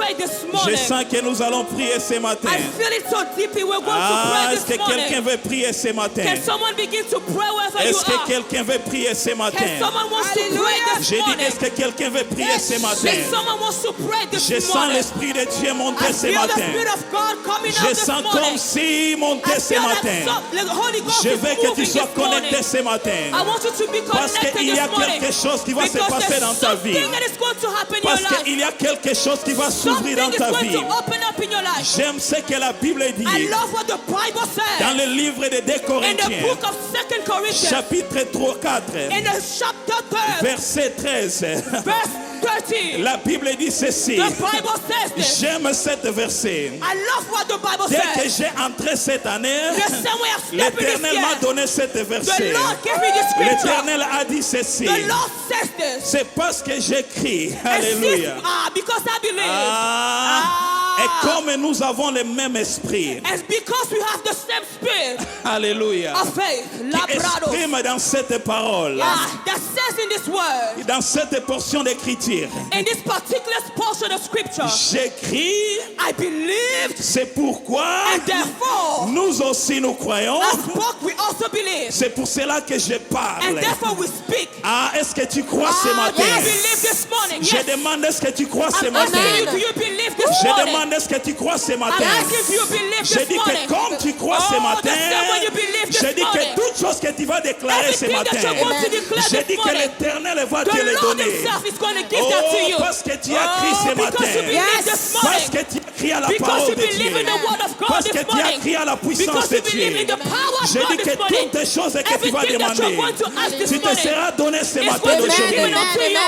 pray this Je morning. sens que nous allons prier ce matin. I feel it so deeply. We're going to pray Est-ce que this quelqu'un morning. veut prier ce matin? Can someone begin to pray wherever you Est-ce que are? quelqu'un veut prier ce matin? Can someone wants to pray this J'ai dit, morning? est-ce que quelqu'un veut prier ce matin? Can someone wants to pray Je this sens morning? l'Esprit de Dieu monter I ce feel the matin. Spirit of God coming Je out this sens morning. comme si monter I ce feel matin. that the Holy Ghost Je is veux que tu moving sois this morning. connecté ce matin. I want you to be Parce connected qu'il y this a morning. quelque chose qui va se Because passer there's dans ta vie. something that is going to happen in your Parce life. qu'il y a quelque chose qui va s'ouvrir dans Something is ta going vie. to open up in your life. J'aime ce que la Bible I dit love what the Bible dans says le livre de 2 in the Corinthiens, book of 2 Corinthians, chapitre 3, 4, in the chapter 3, verset 13. verse 13. La Bible dit ceci. The Bible says this. J'aime cet verset. I love what the Bible Dès que says. j'ai entré cette année, The same way I stepped in this l'Éternel m'a year, donné cet the verset. Lord gave me this scripture. L'Éternel a dit ceci. The Lord says this. C'est parce que j'écris. And Alléluia. because I believe. Et comme nous avons le même esprit. And because we have the same spirit Alléluia. of faith, Qui exprime dans cette parole. that says in this word, Dans cette portion d'écriture. in this particular portion of scripture, J'écris. I believed, C'est pourquoi and therefore, nous aussi nous croyons. as spoke, we also believe, C'est pour cela que je parle. and therefore we speak. Est-ce que tu crois ce Do matin? you believe this morning? Je Yes. demande est-ce que tu crois ce I'm matin? asking you, do you believe this Je morning? demande est-ce que tu crois ce I'm matin? asking if you believe Je this dis morning. que comme tu crois ce the matin, same way you believe this je dis morning. que toute chose que tu vas déclarer ce Everything matin, that you're going to declare je this dis que morning, l'Éternel va the te le Lord donner. himself is going to give that to you. Parce que tu as crié ce because you matin. believe this Parce morning. que tu as crié à la Because parole you de believe Dieu. in the word of God Parce this que tu as morning. crié à la puissance Because de you believe Dieu. in the power of Je God dis this que morning. toutes les choses que tu vas Everything that demander, you're going to ask this tu te morning seras donné ce is matin going to be d'aujourd'hui. given unto you.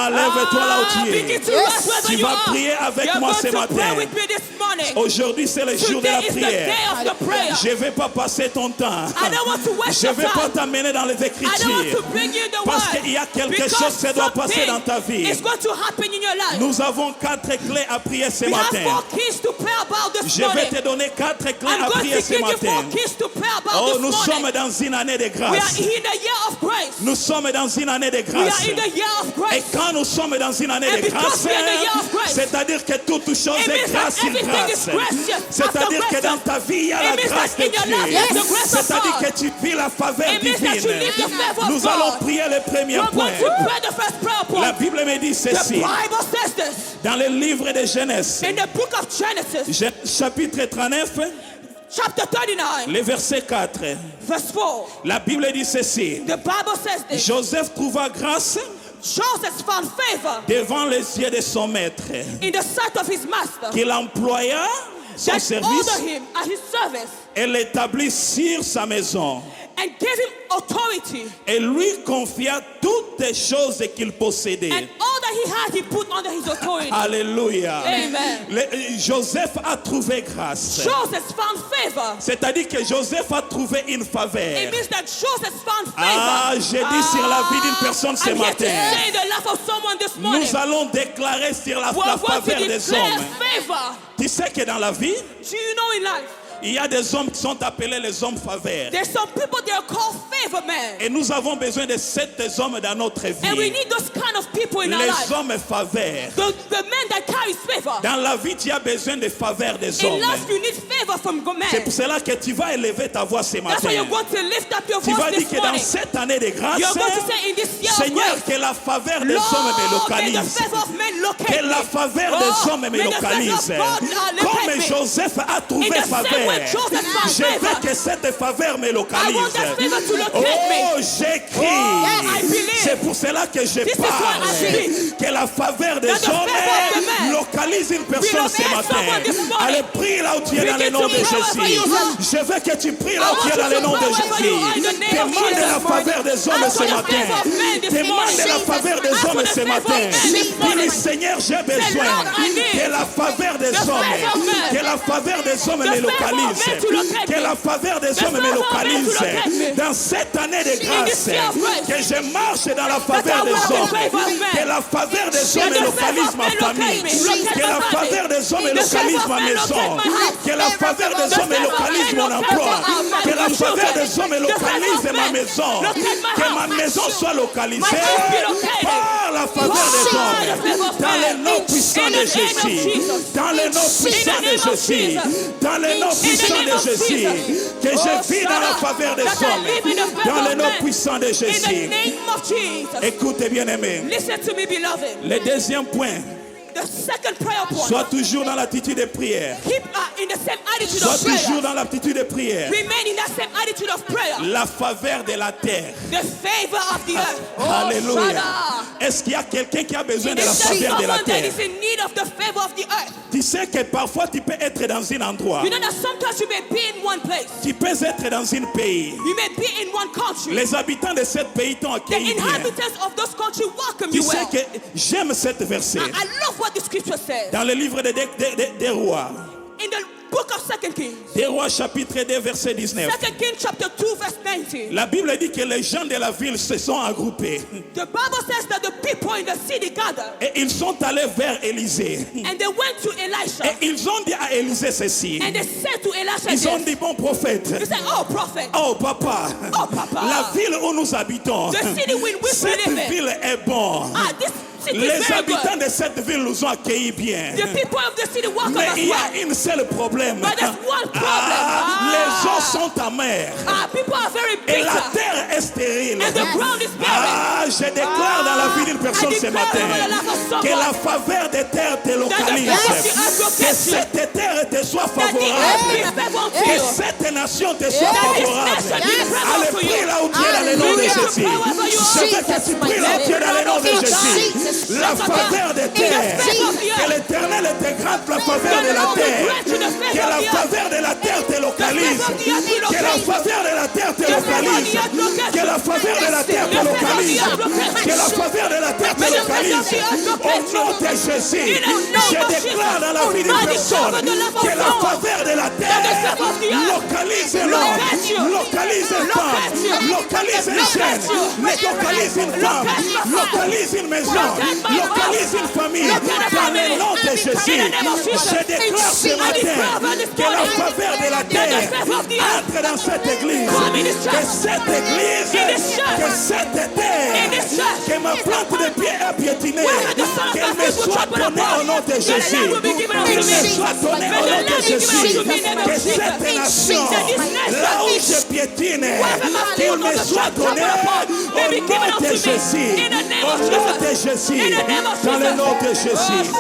Lève-toi là où tu Begin es. to rest wherever Tu you vas are. prier avec You're moi going ce to matin. pray with me this morning. Aujourd'hui, c'est le jour de la Today is the day prière. of the prayer. Je ne vais pas passer ton temps. I don't want to waste Je ne your vais pas time. t'amener dans les I don't want Écritures. to bring you the Parce word. qu'il y a quelque Because chose qui doit passer dans ta something vie. is going to happen in your life. Nous avons 4 clés à prier ce We have matin. 4 keys to pray about this Je vais morning. te donner 4 clés I'm à going prier to ce give you 4 matin. keys to pray about Oh, this nous sommes morning. dans une année de We are grâce. in the year of grace. Nous sommes dans une année de We grâce. are in the year of Et grace. quand nous sommes dans une année And de because grâce, we are in the year of grace, c'est-à-dire que toute chose It est means grâce that sur everything is grâce. gracious C'est-à-dire after que dans grace. ta vie, il y a It la means grâce that de in your life, Dieu. there's the grace of C'est-à-dire God. que tu vis la faveur It means that you divine. live the favor of Nous allons God. prier le premier We're point. going to pray the first prayer La point. Bible me dit The ceci. Bible says this Dans le livre de Genèse, in the book of Genesis, chapitre 39, chapter 39, le verset 4. verse 4. La Bible dit ceci. The Bible says this. Joseph trouva grâce Joseph found favor devant les yeux de son maître, in the sight of his master qu'il employa son that service ordered him at his service et l'établit sur sa maison. and gave him authority, Et lui confia toutes les choses qu'il possédait. and all that he had he put under his authority. Alléluia. Amen. Joseph a trouvé grâce. Joseph found favor. C'est-à-dire que Joseph a trouvé une faveur. It means that Joseph found favor. J'ai dit sur la vie d'une personne ce I'm here to matin. say the life of someone this morning. Nous allons déclarer sur la We're going to faveur des declare hommes. favor. Tu sais que dans la vie, Do you know in life, il y a des hommes qui sont appelés les hommes faveurs. there's some people they are called favor men. Et nous avons besoin de ces hommes dans notre And we vie. need those kind of people in our Les life. hommes faveurs. The men that carry favor. Dans la vie, tu as besoin de faveur des In hommes. life, you need favor from men. C'est pour cela que tu vas élever ta voix ce That's why matin. you're going to lift up your Tu vas voice dire this que dans morning. cette année de grâce, You're going to say in this year of Seigneur, grace, que la faveur des Lord, hommes me may the localise. favor of men locate Que me. la faveur Oh, des hommes me may the favor localise. of God locate Comme me. Joseph a trouvé In the same faveur, way Joseph found je veux favor. que cette faveur me I localise. want that favor to locate me. Oh, j'écris. I believe. C'est pour cela que je This is why parle. I speak. Que la faveur des That the favor of the hommes men localise une personne ce locate matin. someone this morning. Allez, prie là où tu es dans le Begin nom to de pray wherever Jésus. you are. Je veux que tu pries là I où tu es want dans you le to nom de pray wherever you are in the Jésus. name of Demande la Jesus. faveur des hommes Ask ce for the matin. favor of men this Demande morning. la faveur des Ask for hommes the ce favor of matin. men this morning. Dis, Seigneur, j'ai besoin Lord, I need que la faveur des the hommes, favor of men. que la faveur des hommes The me favor of localise. men to locate Que me. la faveur des The hommes me favor of men to localise. locate me. Dans cette année de grâce, this year of grace. que je marche dans la faveur I des walk in hommes. favor of men. Que la faveur des That hommes the localise favor ma of men famille. locate me. Locate Que my la family. faveur des hommes The localise favor ma of men maison. locate my house. Que la faveur des The hommes favor of localise men mon locate emploi. my Que la la my faveur children. des hommes The favor localise of ma men. maison. Locate my Que house. ma maison soit localisée My house be located. par la faveur des By hommes. the favor of Dans men. le nom puissant In de the name of Jésus. Jesus. Dans le nom puissant In the de name of Jésus. Jesus. Dans le nom In the puissant name de of Jésus. Jesus. Que je Oh, vis dans la Shara, faveur des that I hommes. live in the favor Dans le of nom men. puissant de In the Jésus. name of Jesus. Écoutez bien aimé. Listen to me, beloved. Le deuxième point. The second prayer point. Sois toujours dans l'attitude de prière. Keep in the same attitude Sois of toujours prayer. dans l'attitude de prière. Remain in that same attitude of prayer. La faveur de la terre. The favor of the earth. Alléluia. Shada. Est-ce qu'il y a quelqu'un qui a besoin de la Is there faveur de la someone that terre? is in need of the favor of the earth? Tu sais que parfois tu peux être dans un endroit. You know that sometimes you may be in one place. Tu peux être dans un pays. You may be in one country. Les habitants de ce pays t'ont The accueilli bien. inhabitants of those countries welcome Tu you sais well. que j'aime cette verset. I love what the scripture says. Dans le livre des rois. In the book of 2 Kings. Des rois chapitre 2 verset 19. 2 Kings chapter 2 verse 19. La Bible dit que les gens de la ville se sont regroupés. The Bible says that the people in the city gathered Et ils sont allés vers Élisée. and they went to Elisha Et ils ont dit à Élisée ceci. and they said to Elisha Ils ont this. dit, bon prophète. They said, oh prophet, Oh papa. oh papa, La ville où nous habitons. the city in which we Cette live in. ville est bonne. This city is Les very habitants good. de cette ville nous ont accueillis bien. The people of the city welcome Mais us il y well. a un seul problème. But there's one problem. Les eaux sont amères. People are very Et la bitter. terre est stérile. And the ground is barren. Je déclare dans la vie d'une personne I ce declare matin over the life of someone que la faveur des terres te localise. favor of the earth Que locates you. cette terre te soit That the earth be favorable. favorable to Que you. cette nation te soit That this favorable. nation be favorable Allez, to prie you. là où tu es dans le nom de Hallelujah. Jésus. Wherever you are. Je veux que tu pries là où tu es dans le nom de Jésus. La faveur des terres. Que l'Éternel te grante la faveur de la terre. Que la faveur de la terre te localise. Que la faveur de la terre te localise. Que la faveur de la terre te localise. Que la faveur de la terre te localise. Au nom de Jésus, je déclare dans la vie d'une personne que la faveur de la terre localise l'homme, localise une femme, localise un jeune, localise une femme, localise une maison, localise une famille. Dans le nom de Jésus, je déclare ce matin que la faveur de la terre entre dans cette église. Que cette église, que cette terre, que ma plante de pied est piétinée, qu'elle me soit donnée au nom de Jésus. Qu'il me soit donné au nom de Jésus. Que cette nation, là où je piétine, qu'il me soit donné au nom de Jésus. Au nom de Jésus. Dans le nom de Jésus.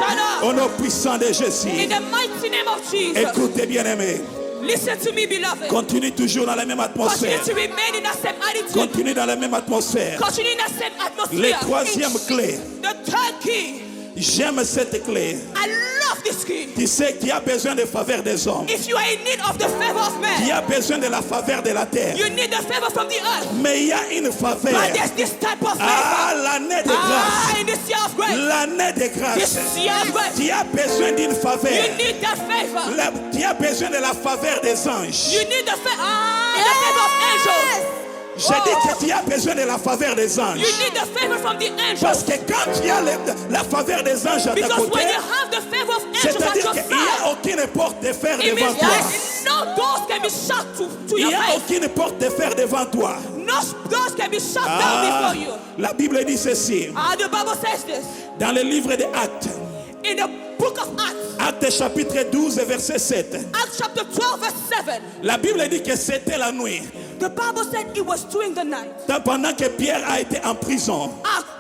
Au nom puissant de In Jésus. the mighty name of Jesus. Écoutez bien aimé. Listen to me, beloved. Continue toujours dans la même Continue atmosphère. to remain in that same attitude. Continue dans la même atmosphère. Continue in that same Le atmosphere. troisième clé. The third key. J'aime cette clé. I love this key. Tu sais qu'il y a besoin de faveur des hommes. If you are in need of the favor of Il y man, a besoin de la faveur de la terre. you need the favor from the earth. Mais il y a une faveur. But there's this type of Ah, favor. l'année de grâce. In this year of grace. L'année de This grâce. year of grace. Tu as besoin d'une faveur. You need that favor. Tu as besoin de la faveur des anges. You need the favor of angels. Je dis que tu as besoin de la faveur des anges. You need the favor from the Parce angels. que quand tu as la faveur des anges à ta Because côté, when you have the favor of angels at c'est-à-dire your qu'il n'y side, a aucune porte de fer it devant means toi. that no doors can be shut to Il your n'y a face. aucune porte de fer devant toi. No doors can be shut Ah, down before you. la Bible dit ceci. The Bible says this. Dans le livre des Actes, In the book of Acts, Actes chapitre 12 verset 7, Acts chapter 12 verse 7, la Bible dit que c'était la nuit, the Bible said it was during the night. pendant que Pierre a été en prison.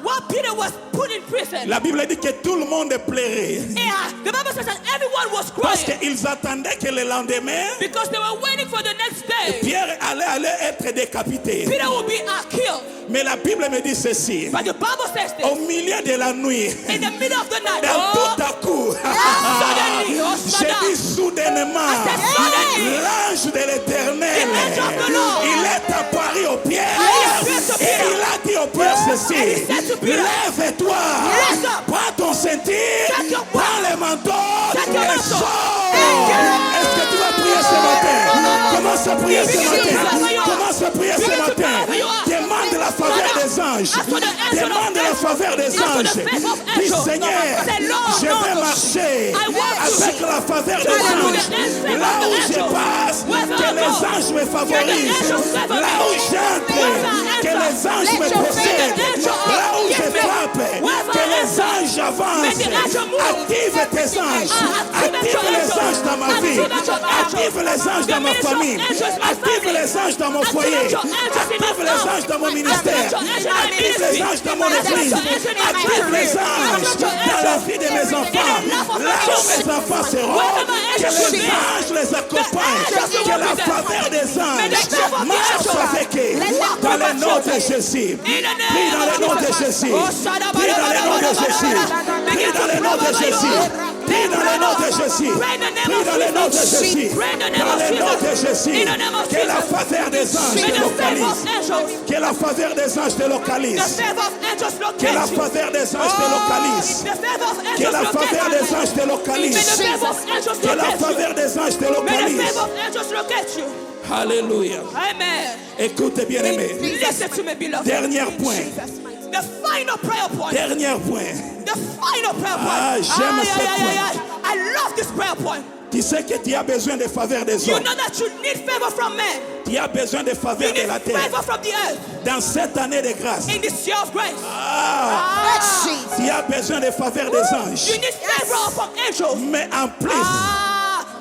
While Peter was put in prison, La Bible dit que tout le monde pleurait the Bible says that everyone was parce crying qu'ils attendaient que le lendemain, because they were waiting for the next day. Pierre allait être décapité. Peter will be killed. Mais la Bible me dit ceci. But the Bible says Au this. milieu de la nuit, In the middle of the night, tout à coup, suddenly, j'ai dit soudainement, suddenly, l'ange de l'Éternel, the angel of the Lord, il est apparu au Pierre he appeared to et Peter. il a dit au Pierre ceci, And he said to Peter, lève-toi, rise up, prends ton ceinture, take your prends le manteau take your et mantle, sors. and get up. Est-ce que tu vas prier ce matin? Commence à prier ce Begin to matin. pray where you are. Commence à prier ce Begin to matin. pray where you are. Demande la faveur des anges. Ask for the answer of Demande la angels. faveur des Ask for the anges. favor of Dis angels. Seigneur, Say, Lord, je vais Lord, marcher I want to avec avec la faveur des anges. Là où je passe, que les anges me favorisent. Là où j'entre, que les anges me possèdent. Là où je frappe, que les anges avancent. Active tes anges. Active les anges dans ma vie. Active les anges dans ma famille. Active les anges dans mon foyer. Active les anges dans mon ministère. Active les anges dans mon église. Active les anges dans la vie de mes enfants. Là où mes enfants seront, que les anges les accompagnent. Que la faveur des anges marche avec eux. Dans le nom de Jésus. Prie dans le nom de Jésus. Prie dans le nom de Jésus. Prie dans le nom de Jésus. Prie dans le nom de Jésus. Prie dans le nom de Jésus. Dans le nom de Jésus. Que la faveur des anges te localise. Que la faveur des anges te localise. Que la faveur des anges te localise. Que la faveur des anges te localise. Que la faveur des anges te localise. Alléluia. Écoute bien aimé. Dernier point. The final prayer point. Dernier point. The final prayer point. Ah, j'aime ce point. I love this prayer point. Tu sais que tu as besoin de faveur des You hommes. know that you need favor from men. Tu as besoin de faveur You de need la terre. favor from the earth. Dans cette année de grâce. In this year of grace. Tu as besoin de faveur des anges. You need favor from angels. Mais en plus,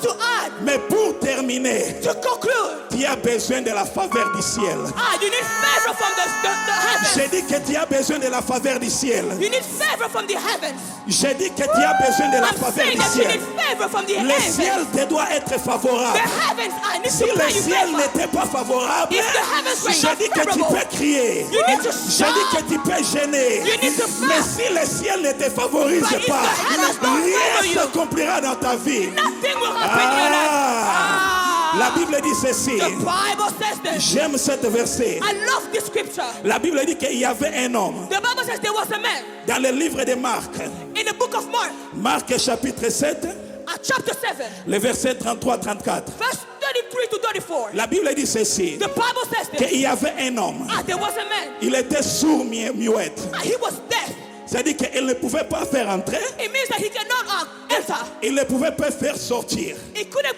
to add, mais pour terminer, to conclude, tu as besoin de la faveur du ciel. you need favor from the heavens. J'ai dit que tu as besoin de la faveur du ciel. You need favor from the heavens. J'ai dit que tu as besoin de la I'm faveur saying du that you ciel. need favor from the Le heavens. ciel te doit être The favorable. heavens, I need Si to le pray you ciel favor. n'était pas favorable, If the heavens were j'ai not dit que tu favorable, peux crier. you need to J'ai shout. dit que tu peux gêner. You need to Mais fast. si le ciel ne te favorise But if pas, the heavens don't rien favor ne you, s'accomplira dans ta vie. nothing will happen in your life. La Bible dit ceci. The Bible says this. J'aime cet verset. I love this scripture. La Bible dit qu'il y avait un homme The Bible says there was a man dans le livre de Marc. in the book of Mark, Marc chapitre 7, at chapter 7, le verset 33-34. verse 33 to 34. La Bible dit ceci. The Bible says this. Qu'il y avait un homme. There was a man. Il était sourd muette. He was deaf. C'est-à-dire qu'il ne pouvait pas faire entrer. It means that he cannot enter. Il ne pouvait pas faire sortir. He couldn't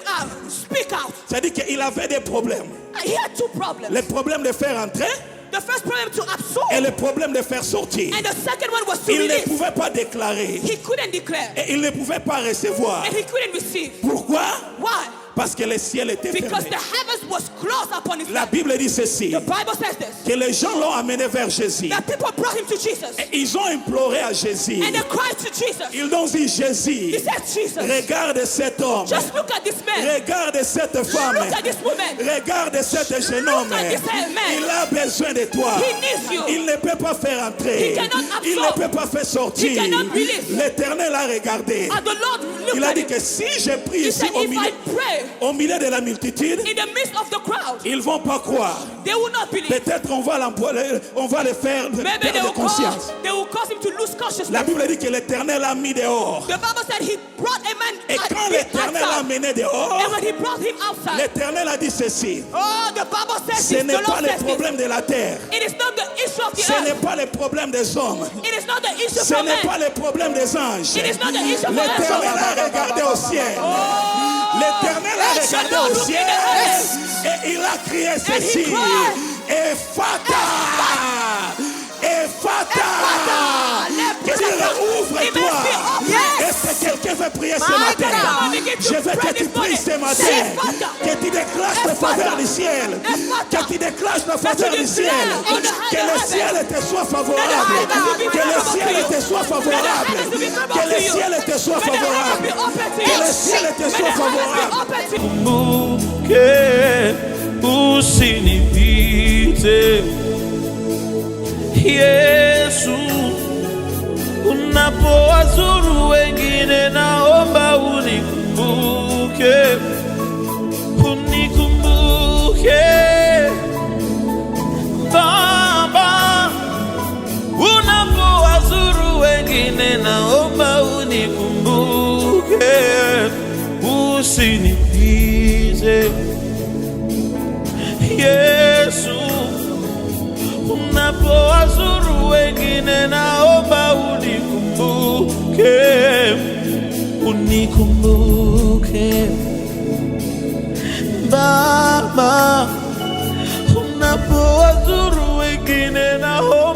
speak out. C'est-à-dire qu'il avait des problèmes. He had two problems. Le problème de faire entrer The first problem to absorb, et le problème de faire sortir. and the second one was to Il ne release. pouvait pas déclarer He couldn't declare, et il ne pouvait pas recevoir. and he couldn't receive. Pourquoi? Why? Parce que le ciel était Because fermé. the heavens was closed upon his La life. Bible dit ceci. The Bible says this. Que les gens l'ont amené vers Jésus. That people brought him to Jesus, Et ils ont imploré à Jésus. and they cried to Jesus. Ils ont dit He Jésus, said, Jesus, regarde cet homme. just look at this man. Regarde cette femme. Look at this woman. Regarde cet jeune homme. Look at this man. Il a besoin de toi. He needs you. Il ne peut pas faire entrer. He cannot Il ne absorb. peut pas faire sortir. He cannot release. L'Éternel a regardé. And the Lord looked Il a at dit him. que si je prie He ici said, if I pray au milieu de la multitude, in the midst of the crowd, ils ne vont pas croire. they will not believe. Peut-être on va le faire Maybe they perdre conscience. will cause him to lose consciousness. La Bible dit que l'Éternel a mis dehors. The Bible said he brought a man Et quand l'Éternel l'a mené dehors, and when he brought him outside, l'Éternel a dit ceci. oh, the Bible says Ce this, n'est the pas Lord le says this. problème de la terre. It is not the issue of the Ce n'est earth. pas le problème des hommes. It is not the issue Ce for n'est men. pas le problème des anges. It is not the issue for L'Éternel angels. a regardé au ciel. L'Éternel a regardé au ciel et il a crié ceci. Ephata! Ephata! Que Dieu ouvre-toi. Est-ce que quelqu'un veut prier ce matin? Je veux que tu pries ce matin. Que tu déclenches la faveur du ciel. Que tu déclenches la faveur du ciel. Que le ciel te soit favorable. Que le ciel te soit favorable. Que le ciel te soit favorable. Que le ciel te soit favorable. Que usinipite Yesu, unapowazuru wengine naomba unikumbuke, unikumbuke Baba, unapowazuru wengine naomba unikumbuke, usinipite Yesu, unapowazuru wengine naomba unikumbuke, unikumbuke. Baba, unapowazuru wengine naomba